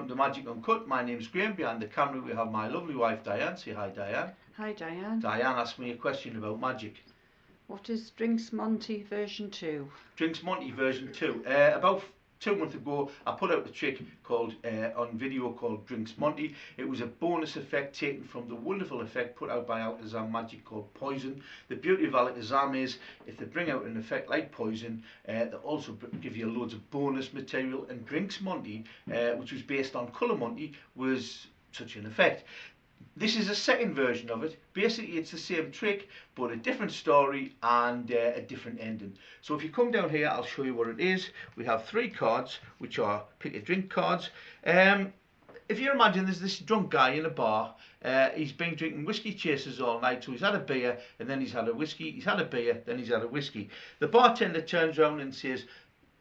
welcome to Magic Uncut. My name's Graham. Behind the camera we have my lovely wife Diane. Say hi, Diane. Hi, Diane. Diane asked me a question about magic. What is Drinks Monte version 2? Drinks Monte version 2. About 2 months ago I put out a trick called on video called Drinks Monte. It was a bonus effect taken from the wonderful effect put out by Alakazam Magic called Poison. The beauty of Alakazam is if they bring out an effect like Poison, they also give you loads of bonus material, and Drinks Monte, which was based on Colour Monte, was such an effect. This is a second version of it. Basically it's the same trick but a different story and a different ending. So if you come down here, I'll show you what it is. We have 3 cards which are pick a drink cards. If you imagine there's this drunk guy in a bar, he's been drinking whiskey chasers all night, so he's had a beer and then he's had a whiskey, he's had a beer, then he's had a whiskey. The bartender turns around and says,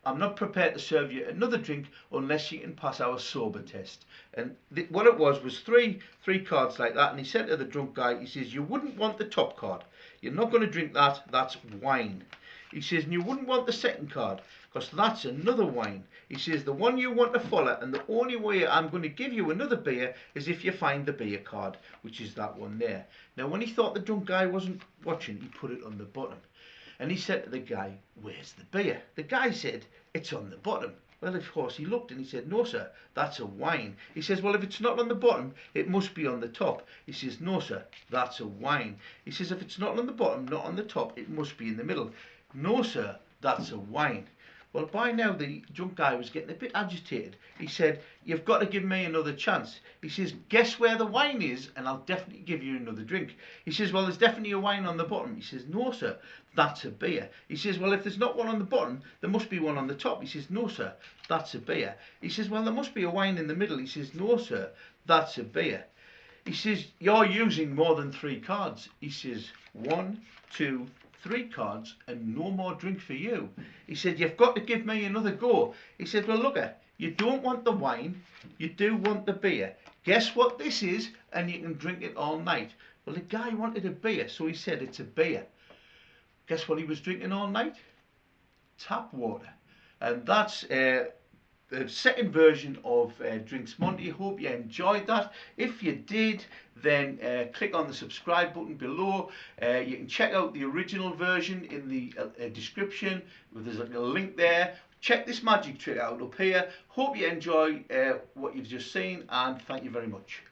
"I'm not prepared to serve you another drink unless you can pass our sober test." And what it was three cards like that, and he said to the drunk guy, he says, "You wouldn't want the top card. You're not going to drink that, that's wine." He says, "And you wouldn't want the second card, because that's another wine." He says, "The one you want to follow, and the only way I'm going to give you another beer is if you find the beer card," which is that one there. Now when he thought the drunk guy wasn't watching, he put it on the bottom. And he said to the guy, "Where's the beer?" The guy said, "It's on the bottom." Well, of course, he looked and he said, "No, sir, that's a wine." He says, "Well, if it's not on the bottom, it must be on the top." He says, "No, sir, that's a wine." He says, "If it's not on the bottom, not on the top, it must be in the middle." "No, sir, that's a wine." Well, by now the drunk guy was getting a bit agitated. He said, "You've got to give me another chance." He says, "Guess where the wine is and I'll definitely give you another drink." He says, "Well, there's definitely a wine on the bottom." He says, "No, sir, that's a beer." He says, "Well, if there's not one on the bottom, there must be one on the top." He says, "No, sir, that's a beer." He says, "Well, there must be a wine in the middle." He says, "No, sir, that's a beer." He says, "You're using more than 3 cards." He says, 1, 2, 3 cards and no more drink for you." He said, "You've got to give me another go." He said, "Well, look, you don't want the wine, you do want the beer. Guess what this is and you can drink it all night." Well, the guy wanted a beer, so he said, "It's a beer." Guess what he was drinking all night? Tap water. And that's the second version of Drinks Monte. Hope you enjoyed that. If you did, then click on the subscribe button below. You can check out the original version in the description. There's a link there. Check this magic trick out up here. Hope you enjoy what you've just seen, and thank you very much.